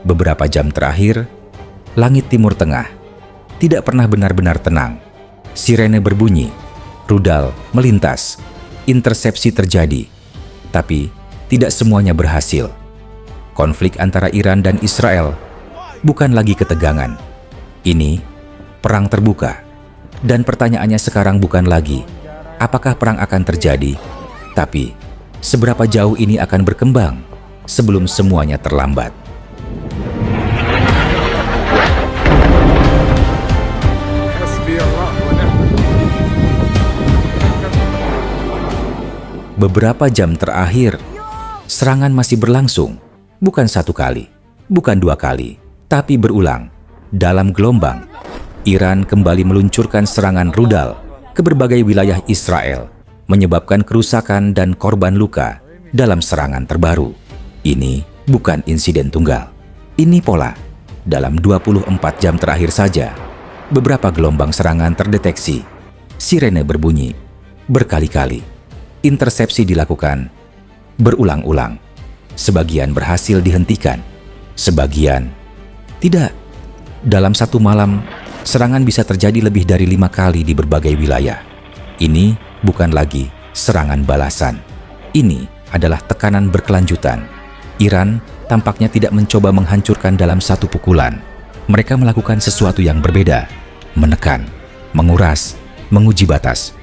Beberapa jam terakhir, langit Timur Tengah tidak pernah benar-benar tenang. Sirene berbunyi, rudal melintas, intersepsi terjadi, tapi tidak semuanya berhasil. Konflik antara Iran dan Israel bukan lagi ketegangan. Ini perang terbuka. Dan pertanyaannya sekarang bukan lagi apakah perang akan terjadi, tapi seberapa jauh ini akan berkembang sebelum semuanya terlambat. Beberapa jam terakhir, serangan masih berlangsung. Bukan satu kali, bukan dua kali, tapi berulang. Dalam gelombang, Iran kembali meluncurkan serangan rudal ke berbagai wilayah Israel, menyebabkan kerusakan dan korban luka dalam serangan terbaru. Ini bukan insiden tunggal. Ini pola. Dalam 24 jam terakhir saja, beberapa gelombang serangan terdeteksi. Sirene berbunyi berkali-kali. Intersepsi dilakukan berulang-ulang. Sebagian berhasil dihentikan, sebagian tidak. Dalam satu malam, serangan bisa terjadi lebih dari 5 kali di berbagai wilayah. Ini bukan lagi serangan balasan. Ini adalah tekanan berkelanjutan. Iran tampaknya tidak mencoba menghancurkan dalam satu pukulan. Mereka melakukan sesuatu yang berbeda, menekan, menguras, menguji batas.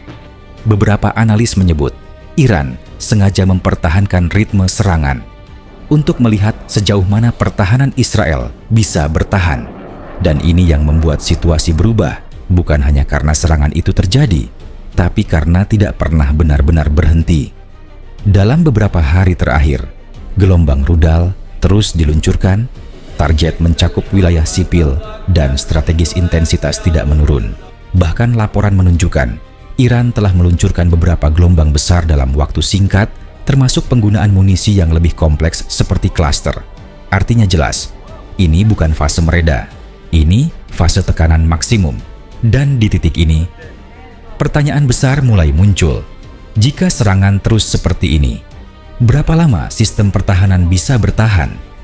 Beberapa analis menyebut Iran sengaja mempertahankan ritme serangan untuk melihat sejauh mana pertahanan Israel bisa bertahan. Dan ini yang membuat situasi berubah, bukan hanya karena serangan itu terjadi, tapi karena tidak pernah benar-benar berhenti. Dalam beberapa hari terakhir, gelombang rudal terus diluncurkan, target mencakup wilayah sipil dan strategis intensitas tidak menurun. Bahkan laporan menunjukkan Iran telah meluncurkan beberapa gelombang besar dalam waktu singkat, termasuk penggunaan munisi yang lebih kompleks seperti cluster. Artinya jelas, ini bukan fase mereda, ini fase tekanan maksimum. Dan di titik ini, pertanyaan besar mulai muncul. Jika serangan terus seperti ini, berapa lama sistem pertahanan bisa bertahan?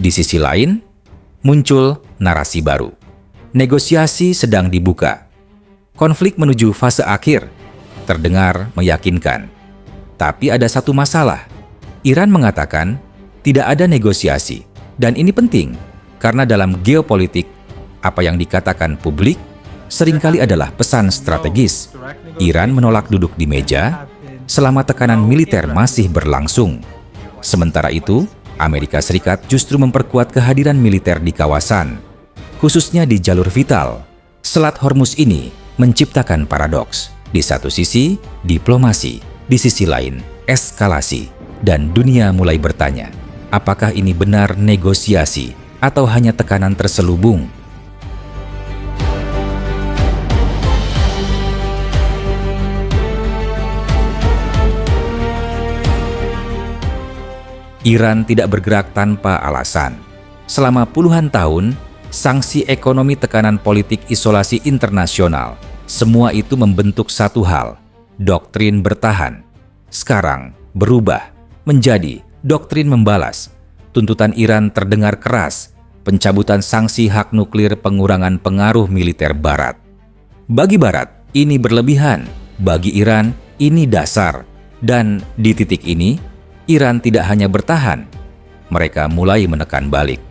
Di sisi lain, muncul narasi baru. Negosiasi sedang dibuka. Konflik menuju fase akhir. Terdengar meyakinkan. Tapi ada satu masalah. Iran mengatakan tidak ada negosiasi. Dan ini penting, karena dalam geopolitik, apa yang dikatakan publik seringkali adalah pesan strategis. Iran menolak duduk di meja selama tekanan militer masih berlangsung. Sementara itu, Amerika Serikat justru memperkuat kehadiran militer di kawasan, khususnya di jalur vital. Selat Hormuz ini menciptakan paradoks. Di satu sisi, diplomasi, di sisi lain, eskalasi. Dan dunia mulai bertanya, apakah ini benar negosiasi atau hanya tekanan terselubung? Iran tidak bergerak tanpa alasan. Selama puluhan tahun, sanksi ekonomi, tekanan politik, isolasi internasional, semua itu membentuk satu hal, doktrin bertahan. Sekarang berubah menjadi doktrin membalas. Tuntutan Iran terdengar keras, pencabutan sanksi hak nuklir, pengurangan pengaruh militer Barat. Bagi Barat, ini berlebihan. Bagi Iran, ini dasar. Dan di titik ini, Iran tidak hanya bertahan, mereka mulai menekan balik.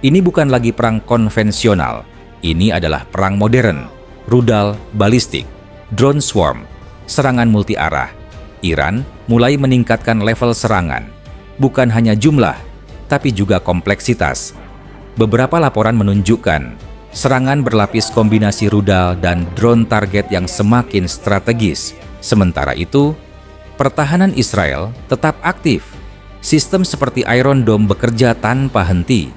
Ini bukan lagi perang konvensional, ini adalah perang modern, rudal balistik, drone swarm, serangan multi-arah. Iran mulai meningkatkan level serangan, bukan hanya jumlah, tapi juga kompleksitas. Beberapa laporan menunjukkan serangan berlapis kombinasi rudal dan drone target yang semakin strategis. Sementara itu, pertahanan Israel tetap aktif. Sistem seperti Iron Dome bekerja tanpa henti,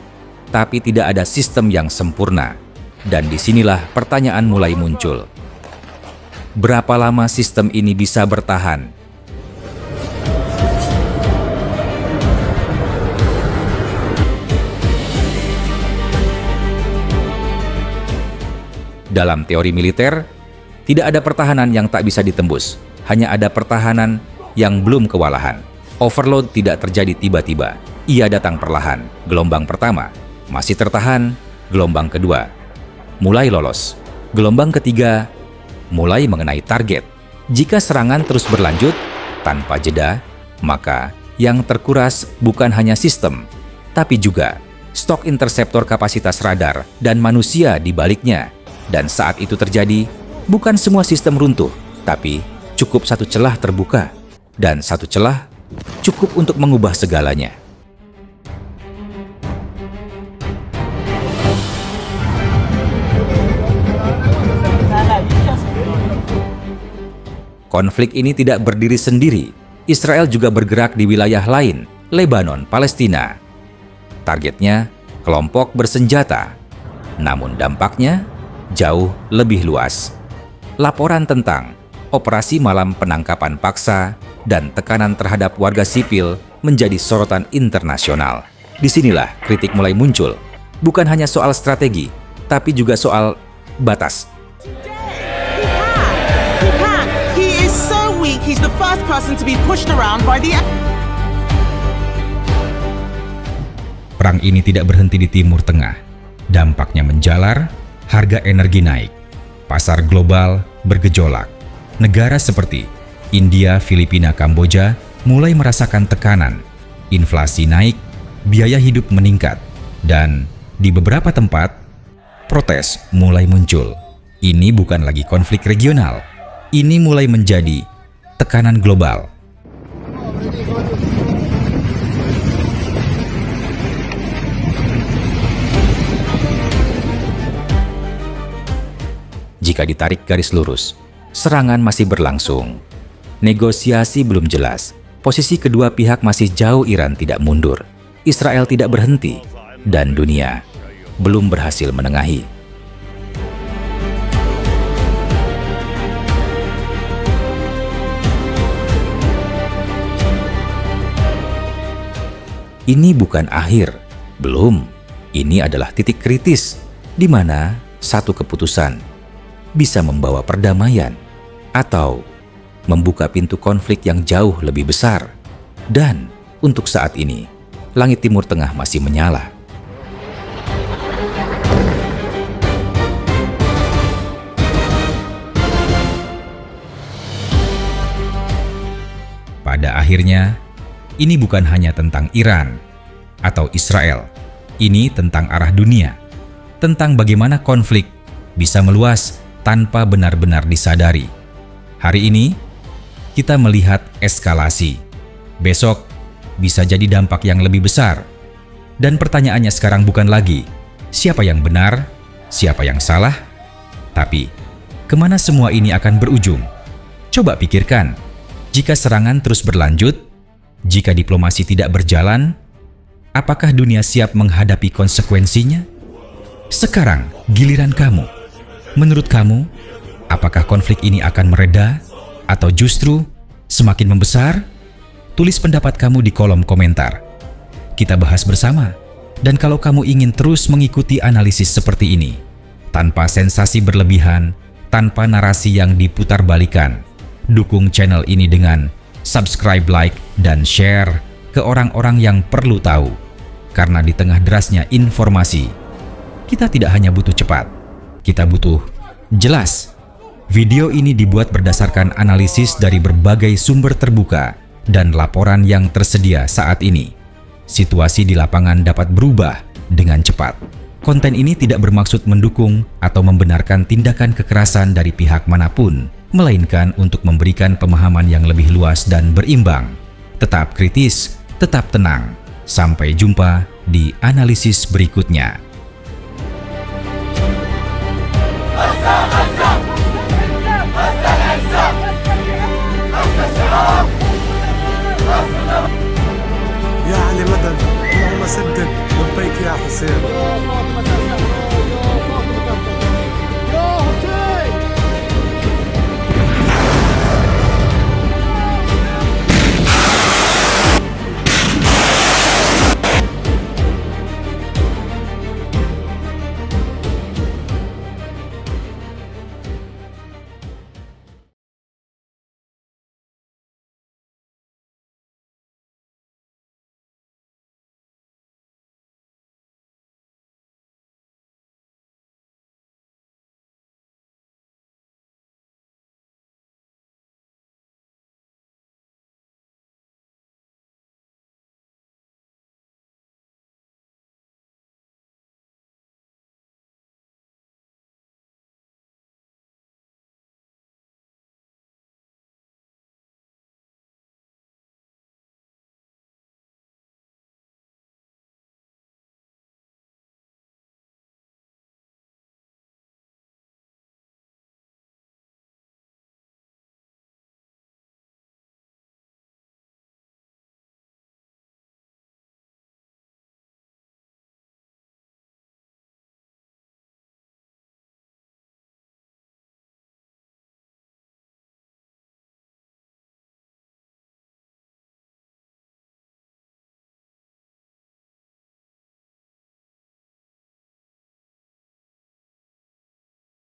tapi tidak ada sistem yang sempurna. Dan disinilah pertanyaan mulai muncul. Berapa lama sistem ini bisa bertahan? Dalam teori militer, tidak ada pertahanan yang tak bisa ditembus. Hanya ada pertahanan yang belum kewalahan. Overload tidak terjadi tiba-tiba. Ia datang perlahan. Gelombang pertama masih tertahan, gelombang kedua mulai lolos. Gelombang ketiga mulai mengenai target. Jika serangan terus berlanjut tanpa jeda, maka yang terkuras bukan hanya sistem, tapi juga stok interseptor kapasitas radar dan manusia di baliknya. Dan saat itu terjadi, bukan semua sistem runtuh, tapi cukup satu celah terbuka. Dan satu celah cukup untuk mengubah segalanya. Konflik ini tidak berdiri sendiri. Israel juga bergerak di wilayah lain, Lebanon, Palestina. Targetnya kelompok bersenjata, namun dampaknya jauh lebih luas. Laporan tentang operasi malam penangkapan paksa dan tekanan terhadap warga sipil menjadi sorotan internasional. Disinilah kritik mulai muncul, bukan hanya soal strategi, tapi juga soal batas. He's the first person to be pushed around by the... Perang ini tidak berhenti di Timur Tengah. Dampaknya menjalar, harga energi naik, pasar global bergejolak. Negara seperti India, Filipina, Kamboja mulai merasakan tekanan. Inflasi naik, biaya hidup meningkat, dan di beberapa tempat, protes mulai muncul. Ini bukan lagi konflik regional. Ini mulai menjadi tekanan global. Jika ditarik garis lurus, serangan masih berlangsung. Negosiasi belum jelas. Posisi kedua pihak masih jauh. Iran tidak mundur. Israel tidak berhenti. Dan dunia belum berhasil menengahi. Ini bukan akhir. Belum. Ini adalah titik kritis di mana satu keputusan bisa membawa perdamaian atau membuka pintu konflik yang jauh lebih besar. Dan untuk saat ini, langit Timur Tengah masih menyala. Pada akhirnya, ini bukan hanya tentang Iran atau Israel. Ini tentang arah dunia, tentang bagaimana konflik bisa meluas tanpa benar-benar disadari. Hari ini, kita melihat eskalasi. Besok, bisa jadi dampak yang lebih besar. Dan pertanyaannya sekarang bukan lagi, siapa yang benar, siapa yang salah, tapi kemana semua ini akan berujung? Coba pikirkan, jika serangan terus berlanjut, jika diplomasi tidak berjalan, apakah dunia siap menghadapi konsekuensinya? Sekarang, giliran kamu. Menurut kamu, apakah konflik ini akan mereda atau justru semakin membesar? Tulis pendapat kamu di kolom komentar. Kita bahas bersama. Dan kalau kamu ingin terus mengikuti analisis seperti ini, tanpa sensasi berlebihan, tanpa narasi yang diputarбalikan, dukung channel ini dengan subscribe, like, dan share ke orang-orang yang perlu tahu. Karena di tengah derasnya informasi, kita tidak hanya butuh cepat, kita butuh jelas. Video ini dibuat berdasarkan analisis dari berbagai sumber terbuka dan laporan yang tersedia saat ini. Situasi di lapangan dapat berubah dengan cepat. Konten ini tidak bermaksud mendukung atau membenarkan tindakan kekerasan dari pihak manapun, melainkan untuk memberikan pemahaman yang lebih luas dan berimbang. Tetap kritis, tetap tenang. Sampai jumpa di analisis berikutnya. الله مساء